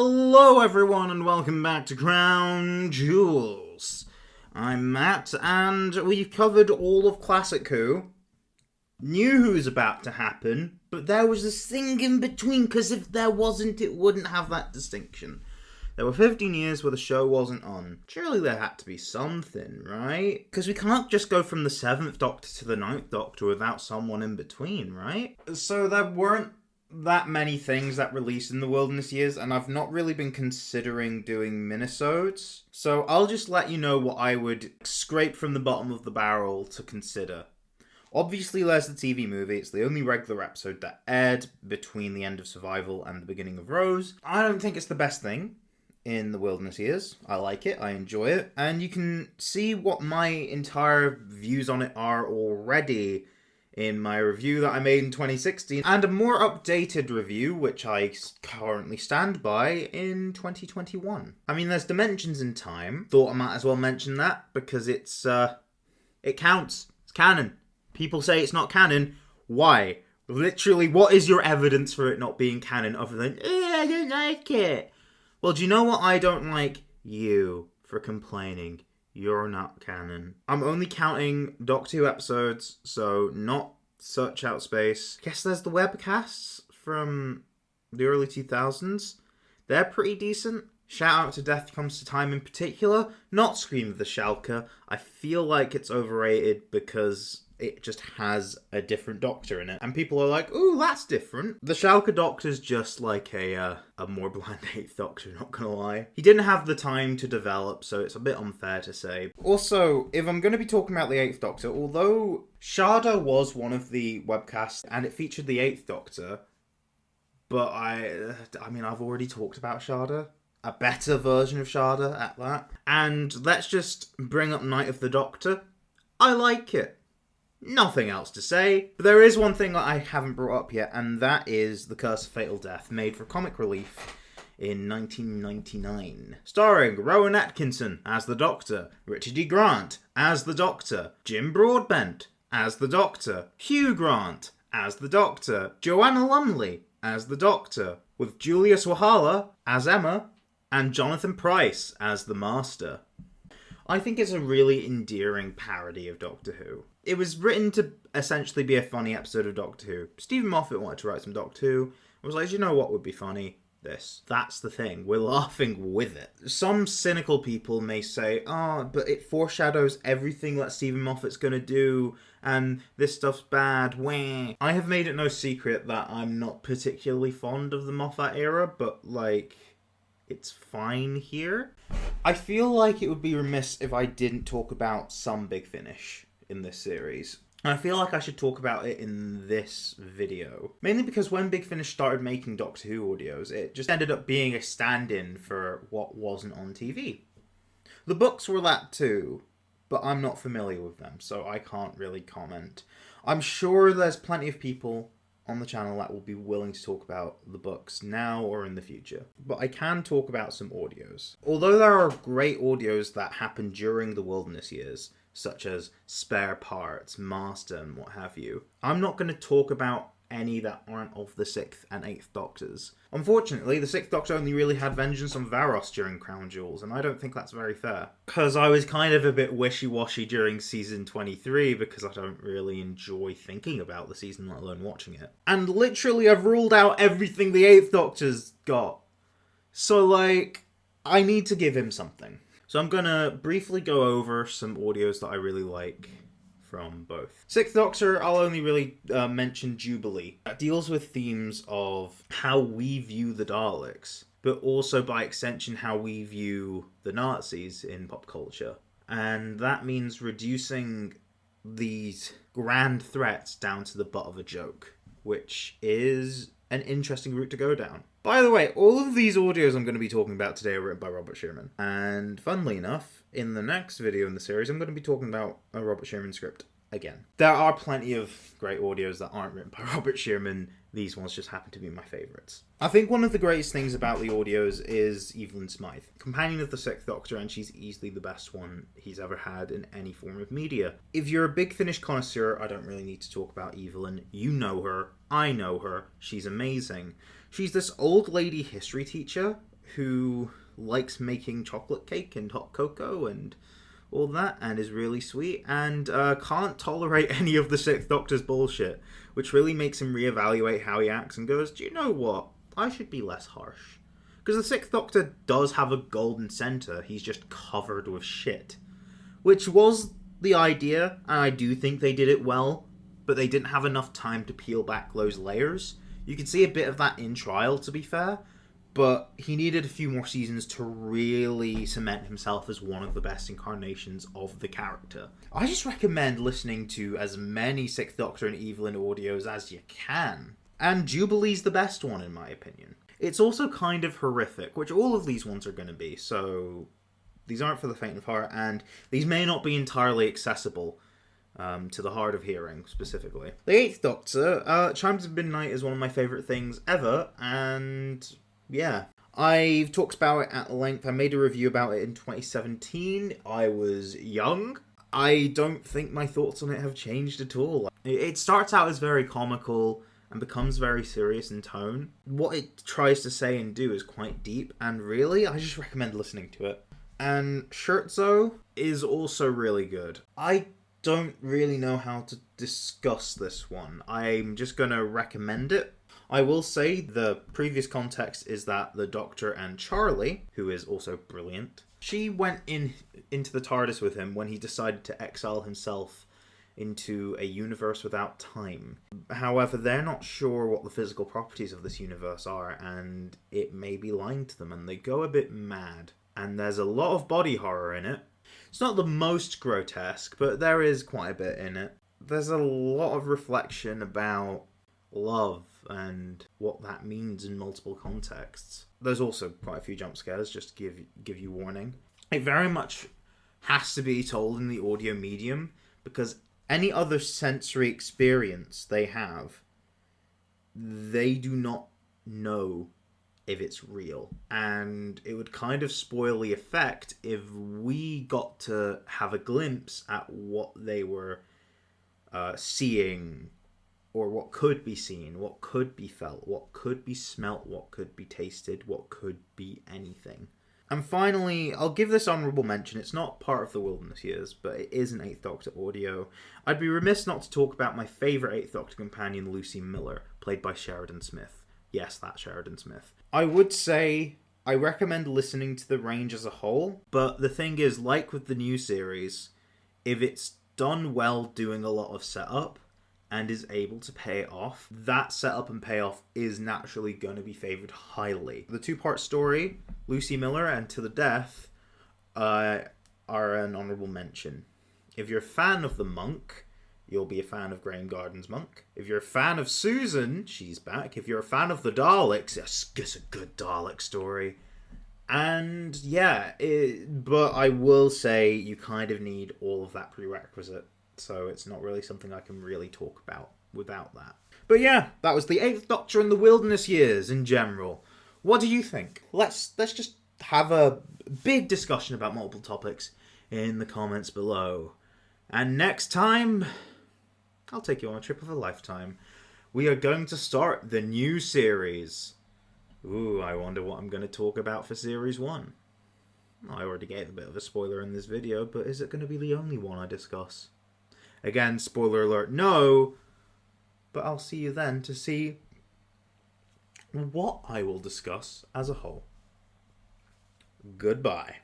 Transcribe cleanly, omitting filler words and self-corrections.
Hello everyone and welcome back to Crown Jewels. I'm Matt and we've covered all of Classic Who. Knew who was about to happen, but there was this thing in between because if there wasn't, it wouldn't have that distinction. There were 15 years where the show wasn't on. Surely there had to be something, right? Because we can't just go from the 7th Doctor to the 9th Doctor without someone in between, right? So there weren't that many things that released in the Wilderness Years, and I've not really been considering doing minisodes. So I'll just let you know what I would scrape from the bottom of the barrel to consider. Obviously, there's the TV movie. It's the only regular episode that aired between the end of Survival and the beginning of Rose. I don't think it's the best thing in the Wilderness Years. I like it. I enjoy it. And you can see what my entire views on it are already in my review that I made in 2016, and a more updated review, which I currently stand by, in 2021. I mean, there's dimensions in time. Thought I might as well mention that, because it counts. It's canon. People say it's not canon. Why? Literally, what is your evidence for it not being canon other than, I don't like it? Well, do you know what I don't like? You, for complaining. You're not canon. I'm only counting Doctor Who episodes, so not Search Out Space. Guess there's the webcasts from the early 2000s. They're pretty decent. Shout out to Death Comes to Time in particular. Not Scream of the Shalka. I feel like it's overrated because it just has a different Doctor in it. And people are like, ooh, that's different. The Shalka Doctor's just like a more bland 8th Doctor, not gonna lie. He didn't have the time to develop, so it's a bit unfair to say. Also, if I'm gonna be talking about the 8th Doctor, although Sharda was one of the webcasts and it featured the 8th Doctor, but I mean, I've already talked about Sharda. A better version of Sharda at that. And let's just bring up Night of the Doctor. I like it. Nothing else to say, but there is one thing that I haven't brought up yet, and that is The Curse of Fatal Death, made for Comic Relief in 1999. Starring Rowan Atkinson as the Doctor, Richard E. Grant as the Doctor, Jim Broadbent as the Doctor, Hugh Grant as the Doctor, Joanna Lumley as the Doctor, with Julius Wahala as Emma, and Jonathan Pryce as the Master. I think it's a really endearing parody of Doctor Who. It was written to essentially be a funny episode of Doctor Who. Stephen Moffat wanted to write some Doctor Who. I was like, you know what would be funny? This. That's the thing. We're laughing with it. Some cynical people may say, but it foreshadows everything that Stephen Moffat's going to do, and this stuff's bad. Wah. I have made it no secret that I'm not particularly fond of the Moffat era, but, it's fine here. I feel like it would be remiss if I didn't talk about some Big Finish in this series. And I feel like I should talk about it in this video. Mainly because when Big Finish started making Doctor Who audios, it just ended up being a stand-in for what wasn't on TV. The books were that too, but I'm not familiar with them, so I can't really comment. I'm sure there's plenty of people on the channel that will be willing to talk about the books now or in the future. But I can talk about some audios. Although there are great audios that happened during the Wilderness Years, such as Spare Parts, Master, and what have you, I'm not going to talk about any that aren't of the 6th and 8th Doctors. Unfortunately, the 6th Doctor only really had Vengeance on Varos during Crown Jewels, and I don't think that's very fair. Because I was kind of a bit wishy-washy during season 23, because I don't really enjoy thinking about the season, let alone watching it. And literally, I've ruled out everything the 8th Doctor's got. So, I need to give him something. So I'm gonna briefly go over some audios that I really like from both. 6th Doctor, I'll only really mention Jubilee. That deals with themes of how we view the Daleks, but also by extension how we view the Nazis in pop culture. And that means reducing these grand threats down to the butt of a joke, which is an interesting route to go down. By the way, all of these audios I'm going to be talking about today are written by Robert Sherman. And funnily enough, in the next video in the series, I'm going to be talking about a Robert Sherman script again. There are plenty of great audios that aren't written by Robert Sherman. These ones just happen to be my favourites. I think one of the greatest things about the audios is Evelyn Smythe, companion of the 6th Doctor, and she's easily the best one he's ever had in any form of media. If you're a Big Finish connoisseur, I don't really need to talk about Evelyn. You know her. I know her. She's amazing. She's this old lady history teacher who likes making chocolate cake and hot cocoa and all that, and is really sweet, and can't tolerate any of the Sixth Doctor's bullshit, which really makes him reevaluate how he acts and goes, do you know what? I should be less harsh. Because the Sixth Doctor does have a golden centre, he's just covered with shit. Which was the idea, and I do think they did it well, but they didn't have enough time to peel back those layers. You can see a bit of that in Trial, to be fair, but he needed a few more seasons to really cement himself as one of the best incarnations of the character. I just recommend listening to as many Sixth Doctor and Evelyn audios as you can. And Jubilee's the best one, in my opinion. It's also kind of horrific, which all of these ones are going to be, so these aren't for the faint of heart, and these may not be entirely accessible to the hard of hearing, specifically. The Eighth Doctor, Chimes of Midnight is one of my favourite things ever, and yeah. I've talked about it at length. I made a review about it in 2017. I was young. I don't think my thoughts on it have changed at all. It starts out as very comical and becomes very serious in tone. What it tries to say and do is quite deep, and really, I just recommend listening to it. And Scherzo is also really good. I don't really know how to discuss this one. I'm just going to recommend it. I will say the previous context is that the Doctor and Charlie, who is also brilliant, she went into the TARDIS with him when he decided to exile himself into a universe without time. However, they're not sure what the physical properties of this universe are, and it may be lying to them, and they go a bit mad. And there's a lot of body horror in it. It's not the most grotesque, but there is quite a bit in it. There's a lot of reflection about love and what that means in multiple contexts. There's also quite a few jump scares, just to give you warning. It very much has to be told in the audio medium, because any other sensory experience they have, they do not know if it's real. And it would kind of spoil the effect if we got to have a glimpse at what they were seeing, or what could be seen, what could be felt, what could be smelt, what could be tasted, what could be anything. And finally, I'll give this honourable mention. It's not part of the Wilderness Years, but it is an Eighth Doctor audio. I'd be remiss not to talk about my favourite Eighth Doctor companion, Lucy Miller, played by Sheridan Smith. Yes, that's Sheridan Smith. I would say I recommend listening to the range as a whole, but the thing is, like with the new series, if it's done well doing a lot of setup and is able to pay off, that setup and payoff is naturally going to be favoured highly. The two-part story, Lucy Miller and To the Death, are an honourable mention. If you're a fan of The Monk, you'll be a fan of Graham Garden's Monk. If you're a fan of Susan, she's back. If you're a fan of the Daleks, it's a good Dalek story. And yeah, but I will say you kind of need all of that prerequisite. So it's not really something I can really talk about without that. But yeah, that was the Eighth Doctor and the Wilderness Years in general. What do you think? Let's just have a big discussion about multiple topics in the comments below. And next time, I'll take you on a trip of a lifetime. We are going to start the new series. Ooh, I wonder what I'm going to talk about for Series 1. I already gave a bit of a spoiler in this video, but is it going to be the only one I discuss? Again, spoiler alert, no, but I'll see you then to see what I will discuss as a whole. Goodbye.